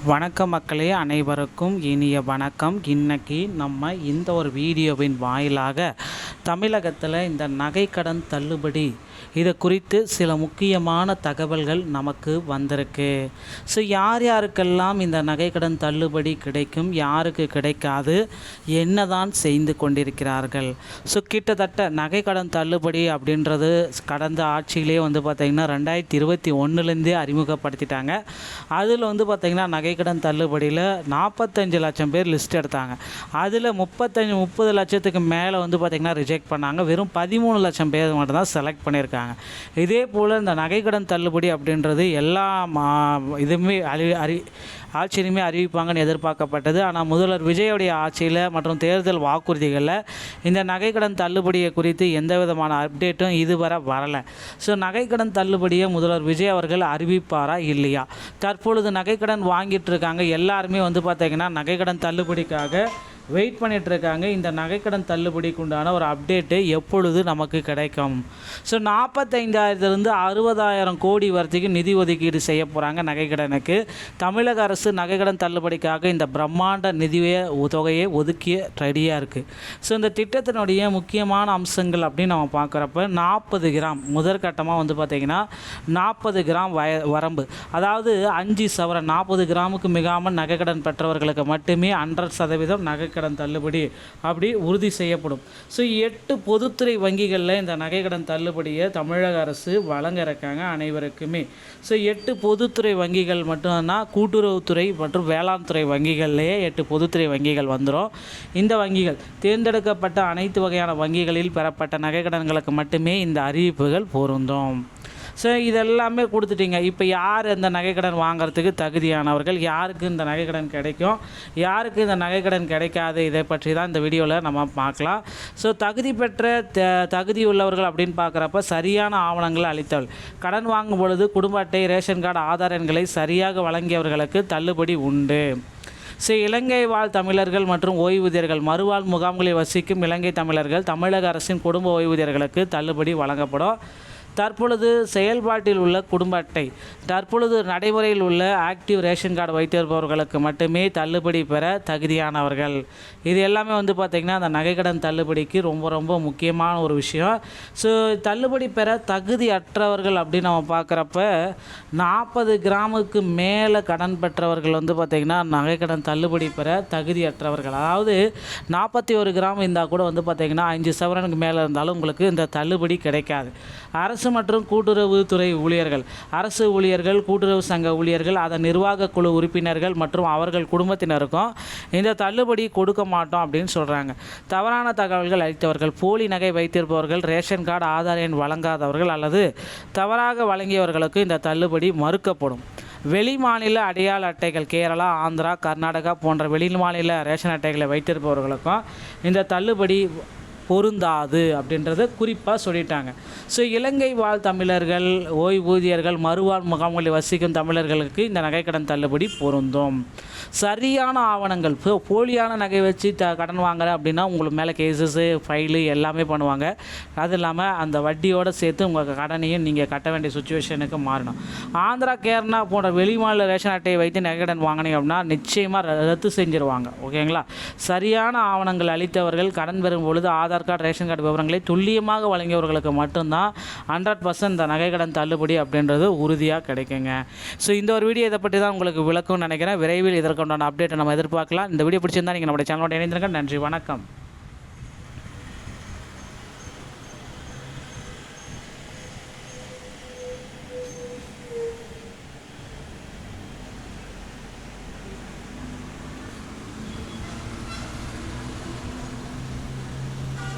வணக்கம் மக்களே, அனைவருக்கும் இனிய வணக்கம். இன்னைக்கு நம்ம இந்த ஒரு வீடியோவின் வாயிலாக தமிழகத்தில் இந்த நகைக்கடன் தள்ளுபடி இதை குறித்து சில முக்கியமான தகவல்கள் நமக்கு வந்திருக்கு. ஸோ யார் யாருக்கெல்லாம் இந்த நகைக்கடன் தள்ளுபடி கிடைக்கும், யாருக்கு கிடைக்காது, என்னதான் செய்து கொண்டிருக்கிறார்கள். ஸோ கிட்டத்தட்ட நகைக்கடன் தள்ளுபடி அப்படின்றது கடந்த ஆட்சியிலே பார்த்திங்கன்னா 2021 அறிமுகப்படுத்திட்டாங்க. அதில் பார்த்திங்கன்னா நகைக்கடன் தள்ளுபடியில் 45 லட்சம் பேர் லிஸ்ட் எடுத்தாங்க. அதில் 30 லட்சத்துக்கு மேலே பார்த்திங்கன்னா ரிஜெக்ட் பண்ணாங்க. வெறும் 13 லட்சம் பேர் மட்டும்தான் செலக்ட் பண்ணியிருக்காங்க. இதே போல் இந்த நகைக்கடன் தள்ளுபடி அப்படின்றது எல்லா இதுவுமே ஆட்சியிலுமே அறிவிப்பாங்கன்னு எதிர்பார்க்கப்பட்டது. ஆனால் முதல்வர் விஜயோடைய ஆட்சியில் மற்றும் தேர்தல் வாக்குறுதிகளில் இந்த நகைக்கடன் தள்ளுபடியை குறித்து எந்த விதமான அப்டேட்டும் இதுவரை வரலை. ஸோ நகைக்கடன் தள்ளுபடியை முதல்வர் விஜய் அவர்கள் அறிவிப்பாரா இல்லையா? தற்பொழுது நகைக்கடன் வாங்கிட்டு இருக்காங்க எல்லாருமே பார்த்திங்கன்னா நகைக்கடன் தள்ளுபடிக்காக வெயிட் பண்ணிகிட்ருக்காங்க. இந்த நகைக்கடன் தள்ளுபடிக்கு உண்டான ஒரு அப்டேட்டு எப்பொழுது நமக்கு கிடைக்கும்? ஸோ 45,000 60,000 கோடி வரைக்கும் நிதி ஒதுக்கீடு செய்ய போகிறாங்க நகைக்கடனுக்கு. தமிழக அரசு நகைக்கடன் தள்ளுபடிக்காக இந்த பிரம்மாண்ட தொகையை ஒதுக்கிய ரெடியாக இருக்குது. ஸோ இந்த திட்டத்தினுடைய முக்கியமான அம்சங்கள் அப்படின்னு நம்ம பார்க்குறப்ப 40 கிராம் முதற்கட்டமாக பார்த்திங்கன்னா 40 கிராம் வரம்பு, அதாவது 5 சவரன் 40 கிராமுக்கு மிகாமல் நகைக்கடன் பெற்றவர்களுக்கு மட்டுமே 100% நகைக்கடன் தள்ளுபடி அப்படி உறுதி செய்யப்படும். ஸோ 8 பொதுத்துறை வங்கிகளில் இந்த நகைக்கடன் தள்ளுபடியை தமிழக அரசு வழங்க இருக்காங்க அனைவருக்குமே. ஸோ 8 பொதுத்துறை வங்கிகள் மட்டும்னா கூட்டுறவுத்துறை மற்றும் வேளாண் துறை வங்கிகள்லேயே 8 பொதுத்துறை வங்கிகள் வந்துடும். இந்த வங்கிகள் தேர்ந்தெடுக்கப்பட்ட அனைத்து வகையான வங்கிகளில் பெறப்பட்ட நகைக்கடன்களுக்கு மட்டுமே இந்த அறிவிப்புகள் பொருந்தும். ஸோ இதெல்லாமே கொடுத்துட்டிங்க. இப்போ யார் இந்த நகைக்கடன் வாங்கிறதுக்கு தகுதியானவர்கள், யாருக்கு இந்த நகைக்கடன் கிடைக்கும், யாருக்கு இந்த நகைக்கடன் கிடைக்காது, இதை பற்றி தான் இந்த வீடியோவில் நம்ம பார்க்கலாம். ஸோ தகுதி பெற்ற தகுதி உள்ளவர்கள் அப்படின்னு பார்க்குறப்ப சரியான ஆவணங்களை அளித்தவர்கள், கடன் வாங்கும் பொழுது குடும்ப அட்டை, ரேஷன் கார்டு, ஆதார் எண்களை சரியாக வழங்கியவர்களுக்கு தள்ளுபடி உண்டு. ஸோ இலங்கை வாழ் தமிழர்கள் மற்றும் ஓய்வூதியர்கள், மறுவாழ் முகாம்களில் வசிக்கும் இலங்கை தமிழர்கள், தமிழக அரசின் குடும்ப ஓய்வூதியர்களுக்கு தள்ளுபடி வழங்கப்படும். தற்பொழுது செயல்பாட்டில் உள்ள குடும்ப அட்டை, தற்பொழுது நடைமுறையில் உள்ள ஆக்டிவ் ரேஷன் கார்டு வைத்திருப்பவர்களுக்கு மட்டுமே தள்ளுபடி பெற தகுதியானவர்கள். இது எல்லாமே பார்த்திங்கன்னா அந்த நகைக்கடன் தள்ளுபடிக்கு ரொம்ப ரொம்ப முக்கியமான ஒரு விஷயம். ஸோ தள்ளுபடி பெற தகுதி அற்றவர்கள் அப்படின்னு நம்ம பார்க்குறப்ப 40 கிராமுக்கு மேலே கடன் பெற்றவர்கள் பார்த்திங்கன்னா நகைக்கடன் தள்ளுபடி பெற தகுதி அற்றவர்கள். அதாவது 41 கிராம் இருந்தால் கூட பார்த்திங்கன்னா 5 சவரனுக்கு மேலே இருந்தாலும் உங்களுக்கு இந்த தள்ளுபடி கிடைக்காது. அரசு மற்றும் கூட்டுறவு துறை ஊழியர்கள், அரசு ஊழியர்கள், கூட்டுறவு சங்க ஊழியர்கள், அதன் நிர்வாக குழு உறுப்பினர்கள் மற்றும் அவர்கள் குடும்பத்தினருக்கும் இந்த தள்ளுபடி கொடுக்க மாட்டோம் அப்படின்னு சொல்கிறாங்க. தவறான தகவல்கள் அளித்தவர்கள், போலி நகை வைத்திருப்பவர்கள், ரேஷன் கார்டு, ஆதார் எண் வழங்காதவர்கள் அல்லது தவறாக வழங்கியவர்களுக்கு இந்த தள்ளுபடி மறுக்கப்படும். வெளிமாநில அடையாள அட்டைகள், கேரளா, ஆந்திரா, கர்நாடகா போன்ற வெளிமாநில ரேஷன் அட்டைகளை வைத்திருப்பவர்களுக்கும் இந்த தள்ளுபடி பொருந்தாது அப்படின்றத குறிப்பாக சொல்லிட்டாங்க. ஸோ இலங்கை வாழ் தமிழர்கள், ஓய்வூதியர்கள், மறுவாழ் முகாம்களில் வசிக்கும் தமிழர்களுக்கு இந்த நகைக்கடன் தள்ளுபடி பொருந்தும். சரியான ஆவணங்கள், போலியான நகை வச்சு கடன் வாங்குற அப்படின்னா உங்களுக்கு மேலே கேசஸ்ஸு, ஃபைலு எல்லாமே பண்ணுவாங்க. அது இல்லாமல் அந்த வட்டியோடு சேர்த்து உங்கள் கடனையும் நீங்கள் கட்ட வேண்டிய சுச்சுவேஷனுக்கு மாறணும். ஆந்திரா, கேரளா போன்ற வெளிமாநில ரேஷன் அட்டையை வைத்து நகைக்கடன் வாங்கினீங்க அப்படின்னா நிச்சயமாக ரத்து செஞ்சுருவாங்க. ஓகேங்களா? சரியான ஆவணங்கள் அளித்தவர்கள் கடன் பெறும் பொழுது ஆதார் கார்டு, ரேஷன் கார்டு விவரங்களை துல்லியமாக வழங்கியவர்களுக்கு மட்டும்தான் 100% இந்த நகைக்கடன் தள்ளுபடி அப்படின்றது உறுதியாக கிடைக்குங்க. ஸோ இந்த ஒரு வீடியோ இதை பற்றி தான் உங்களுக்கு விளக்கும்னு நினைக்கிறேன். விரைவில் இதற்குண்டான அப்டேட்டை நம்ம எதிர்பார்க்கலாம். இந்த வீடியோ பிடிச்சிருந்தா நீங்கள் நம்மளுடைய சேனலோட இணைந்திருங்க. நன்றி, வணக்கம்.